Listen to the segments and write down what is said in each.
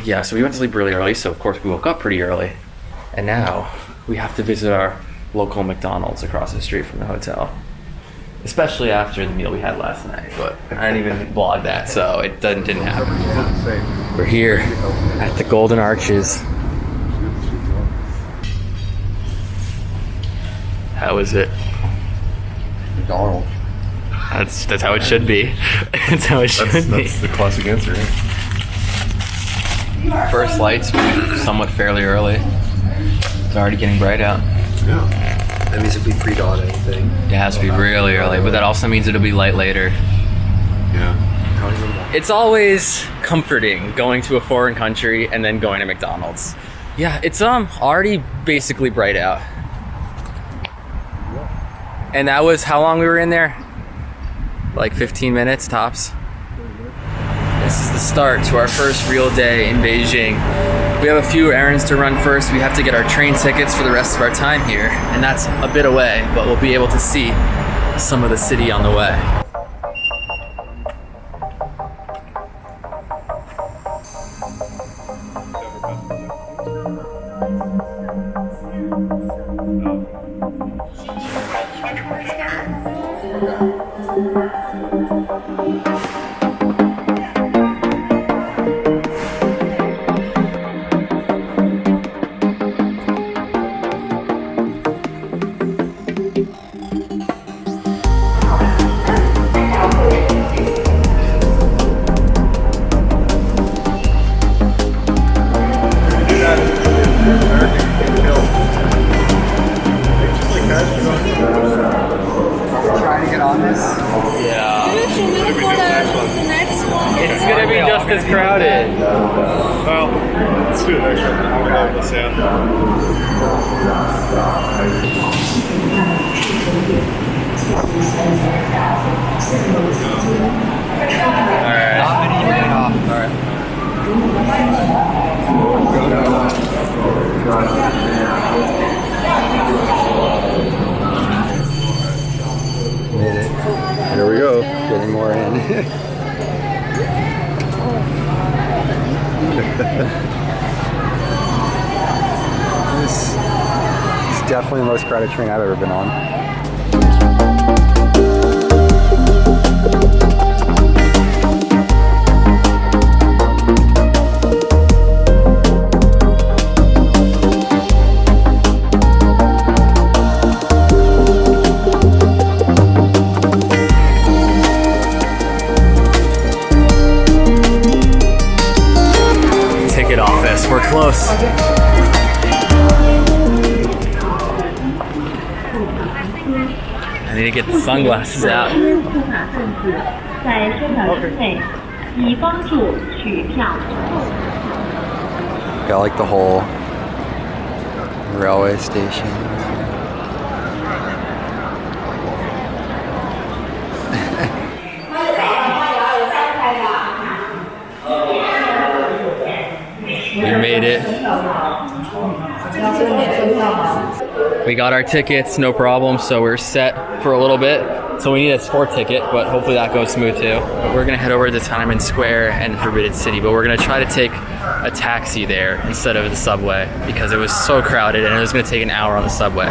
Yeah, so we went to sleep really early, so of course we woke up pretty early. And now we have to visit our local McDonald's across the street from the hotel. Especially after the meal we had last night, but I didn't even vlog that, so it didn't happen. We're here at the Golden Arches. How is it? McDonald's. That's how it should be. That's how it should be. That's the classic answer. Yeah. First lights somewhat fairly early. It's already getting bright out. Yeah. That means if we pre-dawn anything. It has to be really early, but that also means it'll be light later. Yeah. It's always comforting going to a foreign country and then going to McDonald's. Yeah, it's already basically bright out. And that was how long we were in there? Like 15 minutes tops. This is the start to our first real day in Beijing. We have a few errands to run first. We have to get our train tickets for the rest of our time here, and that's a bit away, but we'll be able to see some of the city on the way. It's gonna be just as crowded. Well, let's do the next one. Let's see. Made it. Here we go. Getting more in. This is definitely the most crowded train I've ever been on. Ticket office, we're close. I need to get the sunglasses out. Got like the whole railway station. We made it. We got our tickets, no problem, so we're set for a little bit. So we need a sport ticket, but hopefully that goes smooth too. But we're gonna head over to Tiananmen Square and Forbidden City, but we're gonna try to take a taxi there instead of the subway because it was so crowded and it was gonna take an hour on the subway.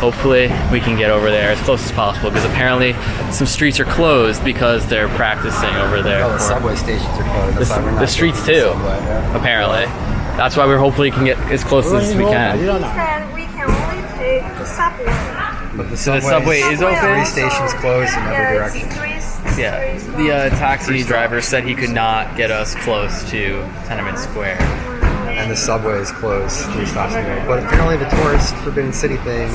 Hopefully we can get over there as close as possible because apparently some streets are closed because they're practicing over there. Oh, the subway stations are closed. That's why we're not The streets taking too, the subway, yeah. apparently. That's why we hopefully can get as close as we can. He said we can only take the subway. But the So the subway is open? Three stations closed in every direction. Yeah, the taxi driver said he could not get us close to Tiananmen Square. And the subway is closed 3 stops away. But apparently the tourist Forbidden City thing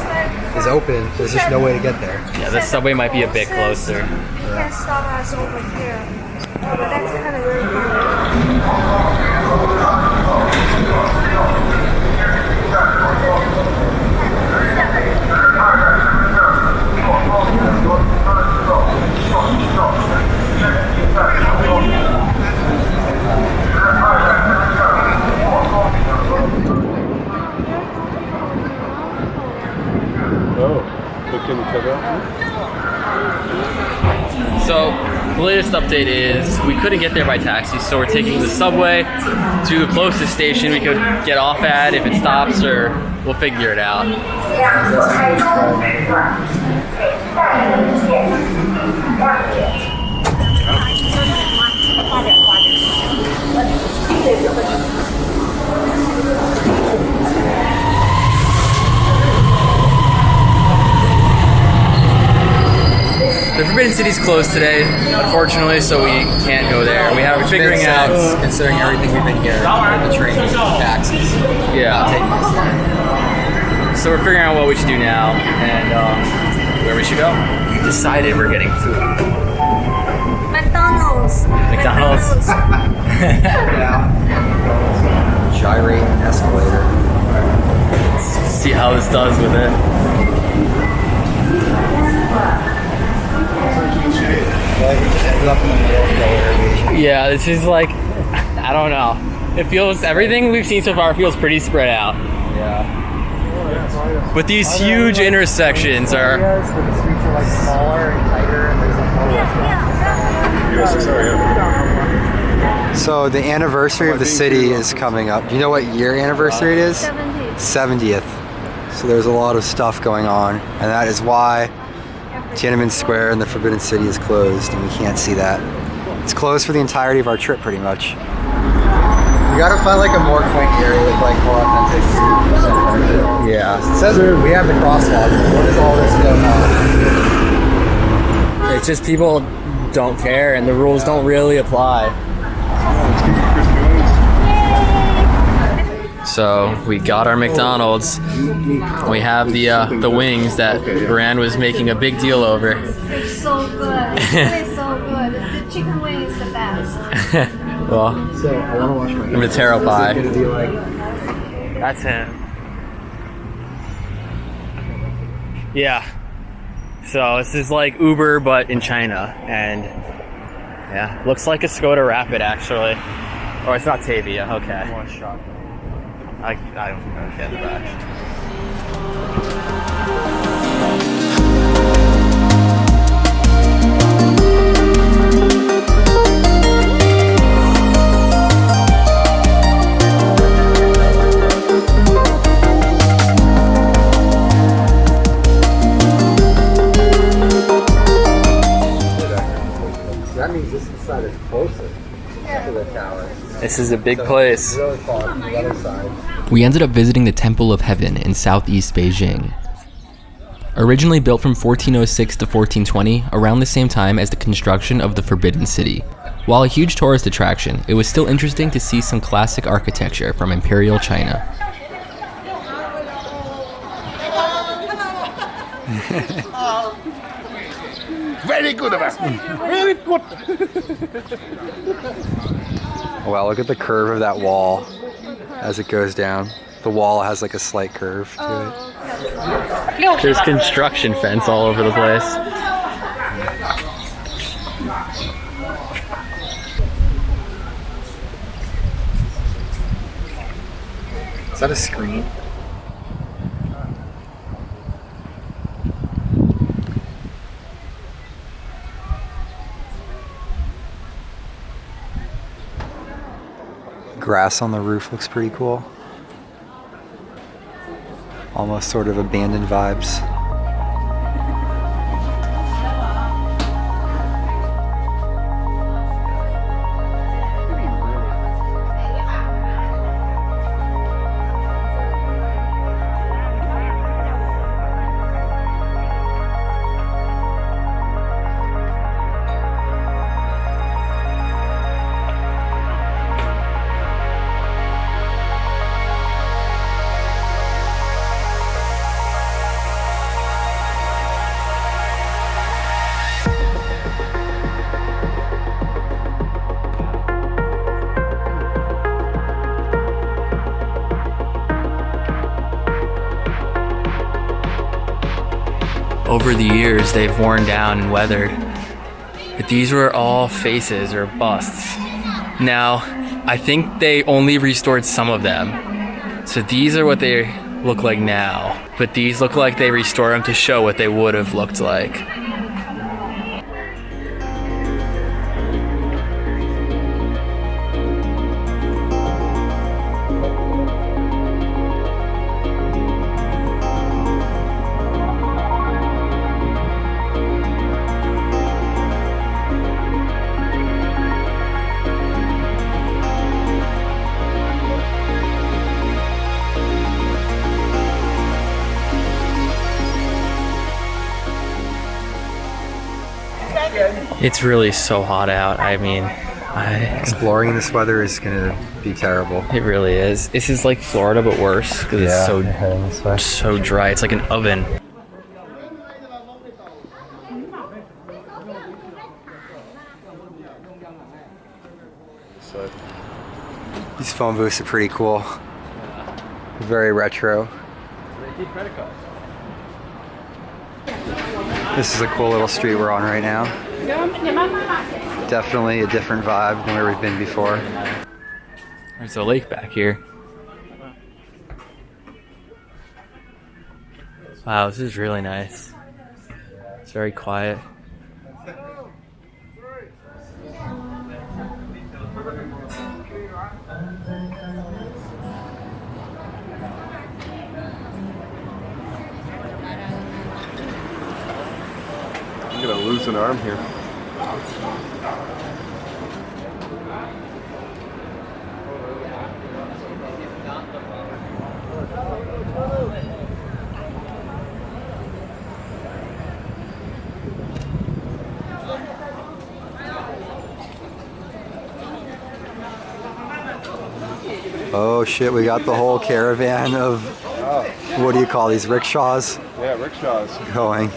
is open. There's just no way to get there. Yeah, the subway might be a bit closer. You can stop us over here. But that's kind of really hard. Oh, looking each other up. So The latest update is we couldn't get there by taxi, so we're taking the subway to the closest station we could get off at if it stops, or we'll figure it out. The Forbidden City's closed today, unfortunately, so we can't go there. We're figuring out, considering everything we've been getting, the train, taxis. yeah. So we're figuring out what we should do now and where we should go. We decided we're getting food. McDonald's. McDonald's. Gyrate escalator. See how this does with it. Yeah, this is like, I don't know. It feels, everything we've seen so far feels pretty spread out. Yeah. But these huge intersections are, The streets are like smaller and tighter, and there's like more restaurants. So the anniversary of the city is coming up. Do you know what year anniversary it is? 70th. So there's a lot of stuff going on, and that is why Tiananmen Square and the Forbidden City is closed, and we can't see that. It's closed for the entirety of our trip, pretty much. We gotta find like a more quaint area with like more authentic food. Yeah. It says we have the crosswalk. What is all this going on? it's just people don't care and the rules don't really apply. So we got our McDonald's. We have the wings that Rand was making a big deal over. It's so good. It's so good. The chicken wing is the best. Well, So I wanna watch my I'm a taro pie. Is it gonna be like That's him. Yeah. So this is like Uber but in China, and yeah, looks like a Skoda Rapid actually. Oh, it's not Tavia. Okay. I don't think I can get back. that means this side is closer to the tower. This is a big place. Really far from the other side. We ended up visiting the Temple of Heaven in southeast Beijing. Originally built from 1406 to 1420, around the same time as the construction of the Forbidden City. While a huge tourist attraction, it was still interesting to see some classic architecture from Imperial China. Very good of us. Very good. Wow, look at the curve of that wall as it goes down. The wall has like a slight curve to it. There's construction fence all over the place. Is that a screen? Grass on the roof looks pretty cool. Almost sort of abandoned vibes. Over the years, they've worn down and weathered. But these were all faces or busts. Now, I think they only restored some of them. So these are what they look like now. But these look like they restored them to show what they would have looked like. It's really so hot out. I mean, Exploring in this weather is gonna be terrible. it really is. This is like Florida, but worse because it's heading this way. so dry. It's like an oven. These phone booths are pretty cool. Very retro. This is a cool little street we're on right now. Definitely a different vibe than where we've been before. There's a lake back here. Wow, this is really nice. It's very quiet. I'm gonna lose an arm here. Oh shit, we got the whole caravan of, what do you call these, rickshaws Yeah, rickshaws. going.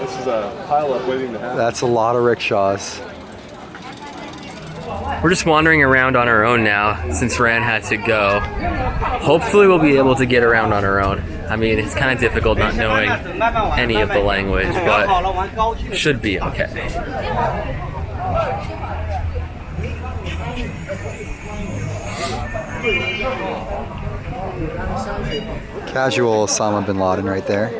This is a pileup waiting to happen. That's a lot of rickshaws. We're just wandering around on our own now since Ran had to go. Hopefully we'll be able to get around on our own. I mean, it's kind of difficult not knowing any of the language, but should be okay. Casual Osama bin Laden right there.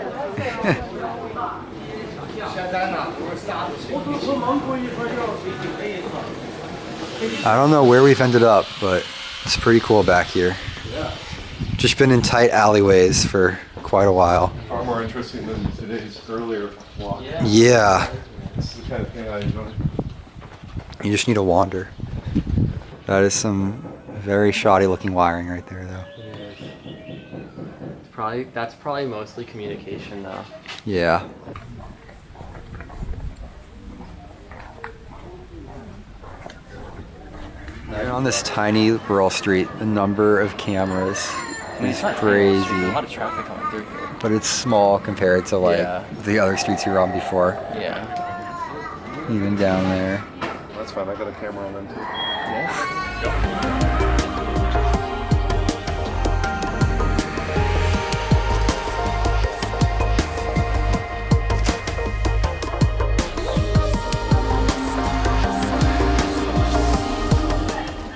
I don't know where we've ended up, but it's pretty cool back here. Just been in tight alleyways for quite a while. Far more interesting than today's earlier walk. Yeah, This is the kind of thing I enjoy. you just need to wander. That is some very shoddy looking wiring right there though. That's probably mostly communication though. Yeah. And on this tiny rural street, the number of cameras is crazy. A lot of traffic coming through here. But it's small compared to like Yeah. the other streets we were on before. Yeah. Even down there. That's fine. I got a camera on them too.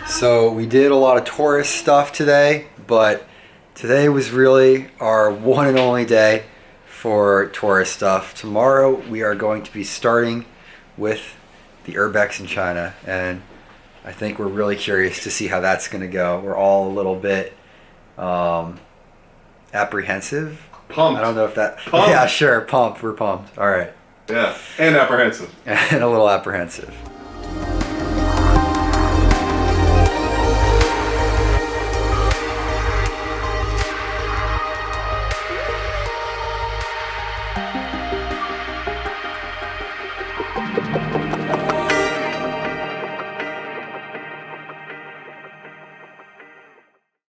So we did a lot of tourist stuff today, but today was really our one and only day for tourist stuff. Tomorrow we are going to be starting with the urbex in China, and I think we're really curious to see how that's going to go. We're all a little bit apprehensive. Pumped. I don't know if that... Pumped. Yeah, sure, pumped. We're pumped. All right. Yeah, and apprehensive. And a little apprehensive.